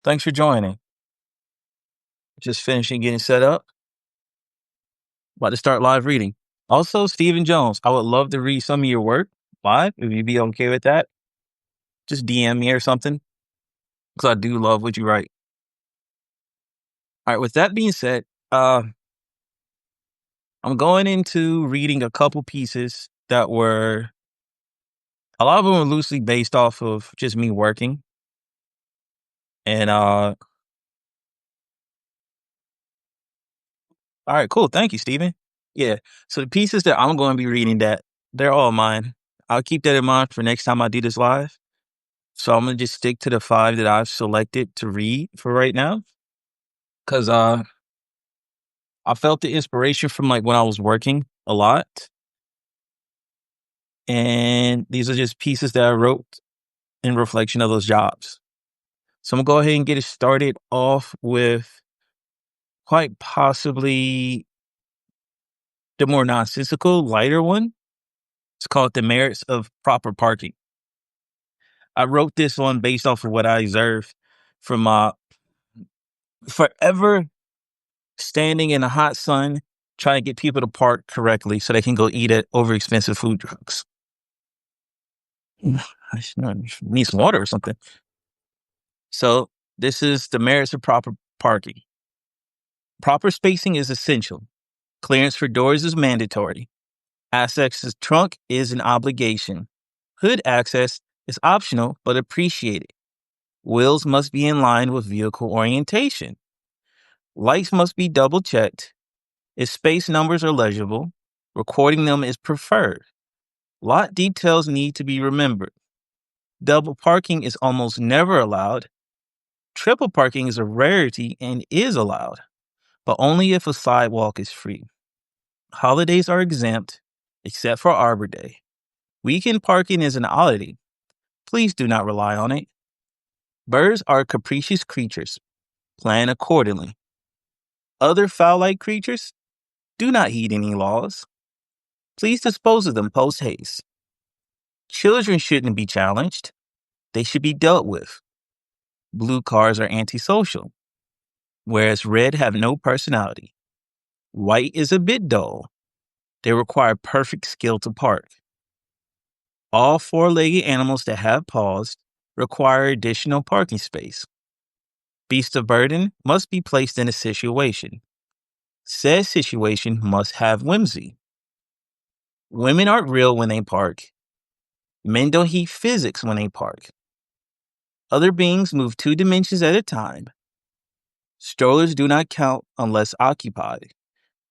Thanks for joining. Just finishing getting set up. About to start live reading. Also, Stephen Jones, I would love to read some of your work live if you'd be okay with that. Just DM me or something because I do love what you write. All right. With that being said, uh, I'm going into reading a couple pieces that were a lot of them were loosely based off of just me working. And all right, cool. Thank you, Stephen. Yeah. So the pieces that I'm going to be reading that they're all mine. I'll keep that in mind for next time I do this live. So I'm gonna just stick to the 5 that I've selected to read for right now, because I felt the inspiration from, like, when I was working a lot, and these are just pieces that I wrote in reflection of those jobs. So I'm gonna go ahead and get it started off with quite possibly the more nonsensical, lighter one. It's called "The Merits of Proper Parking." I wrote this one based off of what I observed from, forever standing in the hot sun trying to get people to park correctly so they can go eat at over expensive food trucks. I need some water or something. So this is the merits of proper parking. Proper spacing is essential. Clearance for doors is mandatory. Access to trunk is an obligation. Hood access is optional but appreciated. Wheels must be in line with vehicle orientation. Lights must be double checked. If space numbers are legible, recording them is preferred. Lot details need to be remembered. Double parking is almost never allowed. Triple parking is a rarity and is allowed, but only if a sidewalk is free. Holidays are exempt, except for Arbor Day. Weekend parking is an oddity. Please do not rely on it. Birds are capricious creatures. Plan accordingly. Other fowl-like creatures do not heed any laws. Please dispose of them post haste. Children shouldn't be challenged. They should be dealt with. Blue cars are antisocial, whereas red have no personality. White is a bit dull. They require perfect skill to park. All four-legged animals that have paws require additional parking space. Beasts of burden must be placed in a situation. Said situation must have whimsy. Women aren't real when they park. Men don't heed physics when they park. Other beings move 2 dimensions at a time. Strollers do not count unless occupied.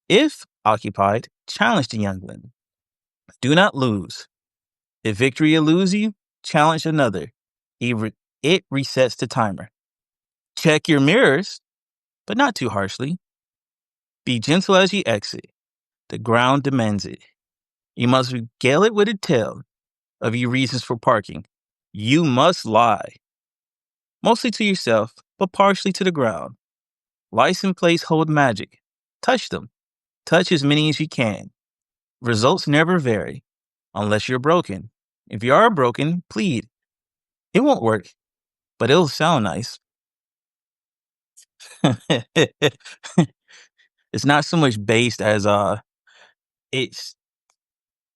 If occupied, challenge the youngling. Do not lose. If victory eludes you, challenge another. It resets the timer. Check your mirrors, but not too harshly. Be gentle as you exit. The ground demands it. You must regale it with a tale of your reasons for parking. You must lie. Mostly to yourself, but partially to the ground. License plates hold magic. Touch them. Touch as many as you can. Results never vary, unless you're broken. If you are broken, plead. It won't work, but it'll sound nice. It's not so much based as it's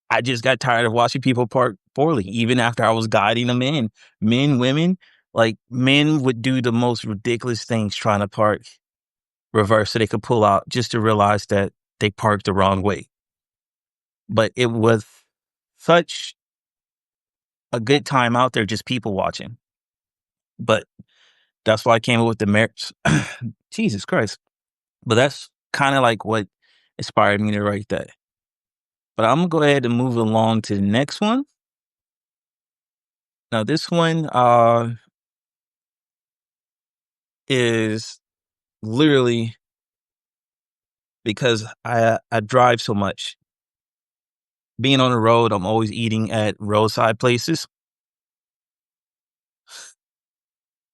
I just got tired of watching people park poorly, even after I was guiding them in. Men, women, like men would do the most ridiculous things trying to park reverse so they could pull out just to realize that they parked the wrong way. But it was such a good time out there, just people watching. But that's why I came up with the merits. Jesus Christ. But that's kind of like what inspired me to write that. But I'm gonna go ahead and move along to the next one. Now this one is literally because I drive so much. Being on the road, I'm always eating at roadside places.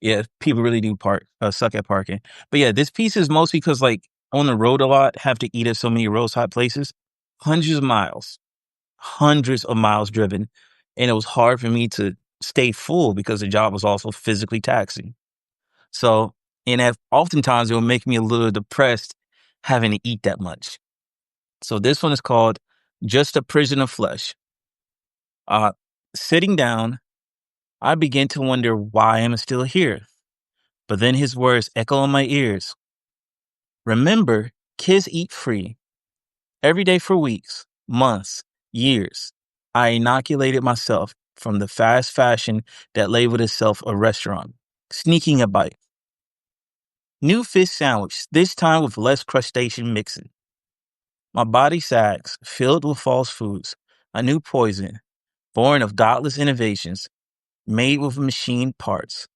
Yeah, people really do suck at parking. But yeah, this piece is mostly because like on the road a lot, have to eat at so many roadside places, hundreds of miles, hundreds of miles driven, and it was hard for me to stay full because the job was also physically taxing. So, and oftentimes it will make me a little depressed having to eat that much. So this one is called Just a Prison of Flesh. Uh, Sitting down, I begin to wonder why I'm still here. But then his words echo in my ears. Remember, kids eat free every day for weeks, months, years. I inoculated myself from the fast fashion that labeled itself a restaurant, sneaking a bite. New fish sandwich, this time with less crustacean mixing. My body sags, filled with false foods, a new poison, born of godless innovations, made with machine parts,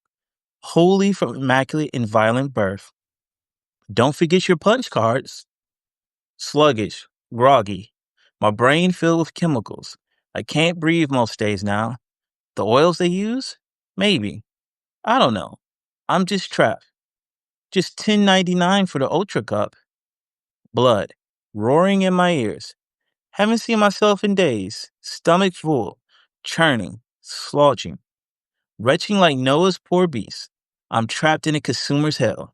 wholly from immaculate and violent birth. Don't forget your punch cards. Sluggish, groggy, my brain filled with chemicals. I can't breathe most days now. The oils they use? Maybe. I don't know. I'm just trapped. Just 10.99 for the Ultra Cup. Blood roaring in my ears. Haven't seen myself in days. Stomach full, churning, slouching, retching like Noah's poor beast. I'm trapped in a consumer's hell.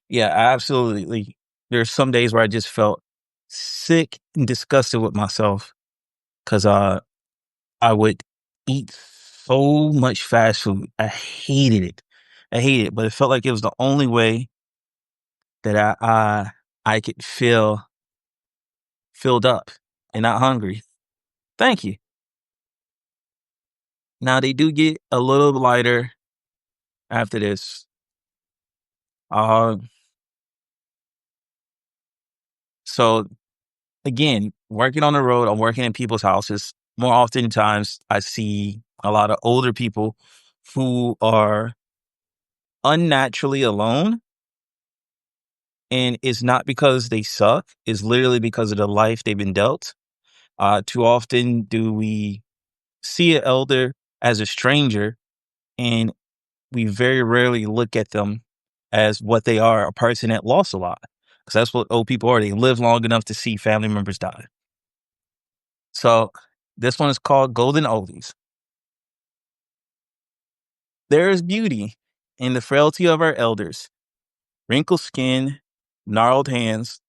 Yeah, absolutely. There's some days where I just felt sick and disgusted with myself because I would eat so much fast food. I hated it. I hated it, but it felt like it was the only way that I could feel filled up and not hungry. Thank you. Now they do get a little lighter after this. Uh, so again, working on the road, I'm working in people's houses. More oftentimes, I see a lot of older people who are unnaturally alone. And it's not because they suck, it's literally because of the life they've been dealt. Too often do we see an elder as a stranger, and we very rarely look at them as what they are, a person that lost a lot. Because that's what old people are. They live long enough to see family members die. So this one is called Golden Oldies. There is beauty in the frailty of our elders, wrinkled skin, gnarled hands,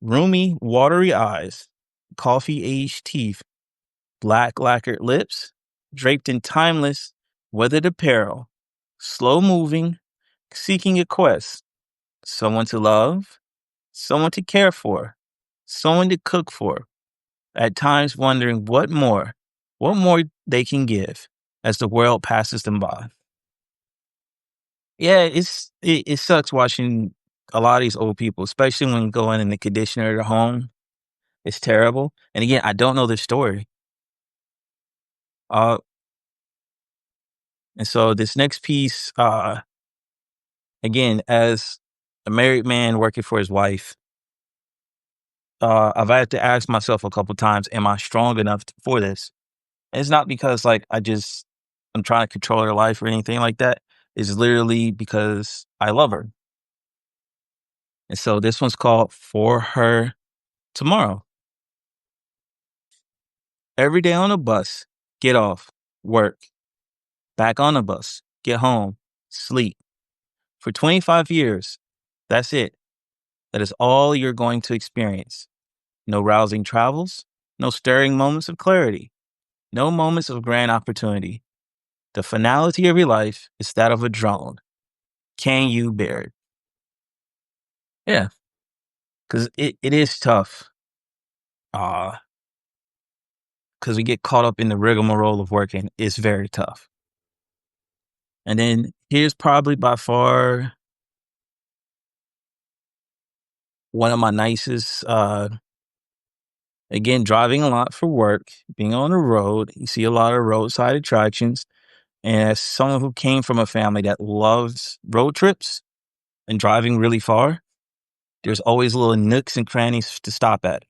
roomy, watery eyes, coffee aged teeth, black lacquered lips, draped in timeless, weathered apparel, slow moving, seeking a quest, someone to love, someone to care for, someone to cook for, at times wondering what more they can give as the world passes them by. Yeah, it sucks watching a lot of these old people, especially when going in the conditioner of the home. It's terrible. And again, I don't know their story. Uh, and so this next piece, again, as a married man working for his wife, I've had to ask myself a couple times, am I strong enough for this? And it's not because like I'm trying to control her life or anything like that. It's literally because I love her. And so this one's called For Her Tomorrow. Every day on the bus, get off, work, back on the bus, get home, sleep. For 25 years, that's it. That is all you're going to experience. No rousing travels, no stirring moments of clarity, no moments of grand opportunity. The finality of your life is that of a drone. Can you bear it? Yeah, because it is tough. Uh, because we get caught up in the rigmarole of working. It's very tough. And then here's probably by far one of my nicest, again, driving a lot for work, being on the road. You see a lot of roadside attractions. And as someone who came from a family that loves road trips and driving really far, there's always little nooks and crannies to stop at.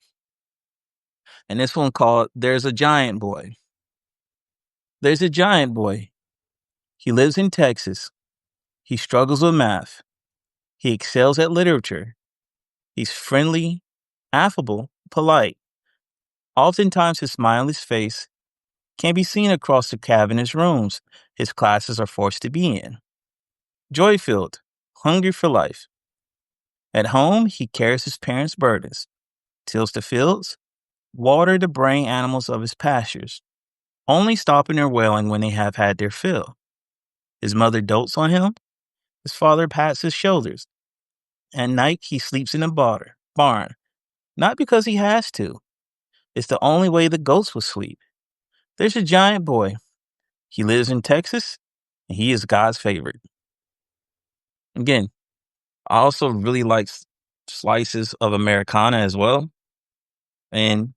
And this one called There's a Giant Boy. There's a giant boy. He lives in Texas. He struggles with math. He excels at literature. He's friendly, affable, polite. Oftentimes his smileless face can be seen across the cavernous rooms his classes are forced to be in. joy filled, hungry for life. At home, he carries his parents' burdens, tills the fields, water the braying animals of his pastures, only stopping their wailing when they have had their fill. His mother dotes on him, his father pats his shoulders. At night, he sleeps in the barn, not because he has to. It's the only way the goats will sleep. There's a giant boy. He lives in Texas, and he is God's favorite. Again, I also really like slices of Americana as well, and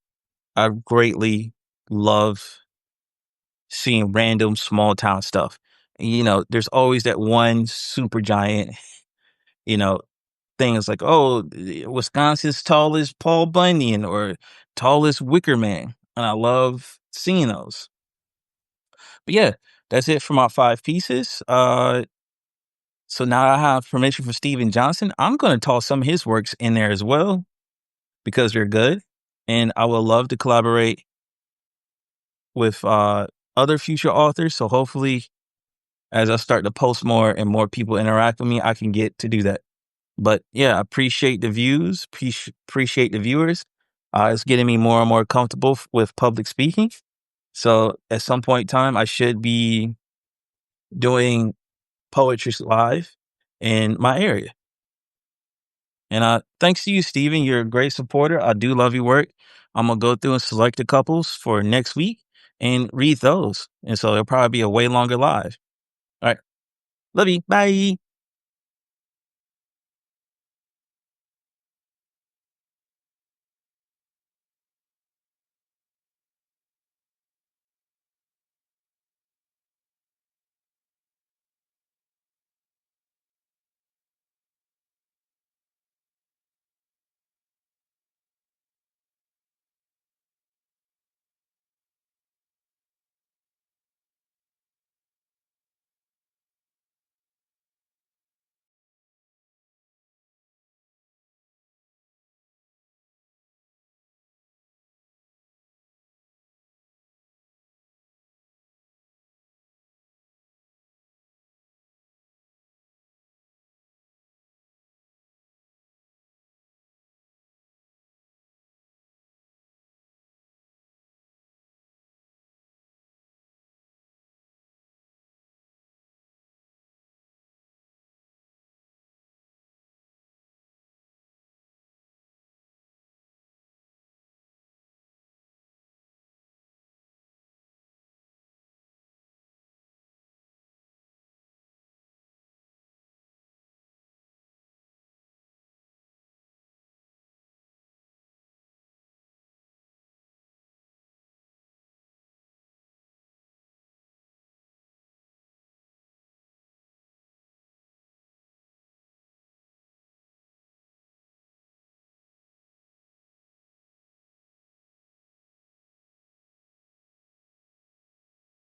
I greatly love seeing random small town stuff. There's always that one super giant, you know, things like, oh, Wisconsin's tallest Paul Bunyan or tallest Wicker Man. And I love seeing those. But yeah, that's it for my five pieces. So now I have permission from Steven Johnson. I'm going to toss some of his works in there as well because they're good. And I would love to collaborate with other future authors. So hopefully, as I start to post more and more people interact with me, I can get to do that. But yeah, I appreciate the views, appreciate the viewers. It's getting me more and more comfortable with public speaking. So at some point in time, I should be doing poetry live in my area. And thanks to you, Steven. You're a great supporter. I do love your work. I'm gonna go through and select the couples for next week and read those. And so it'll probably be a way longer live. All right. Love you. Bye.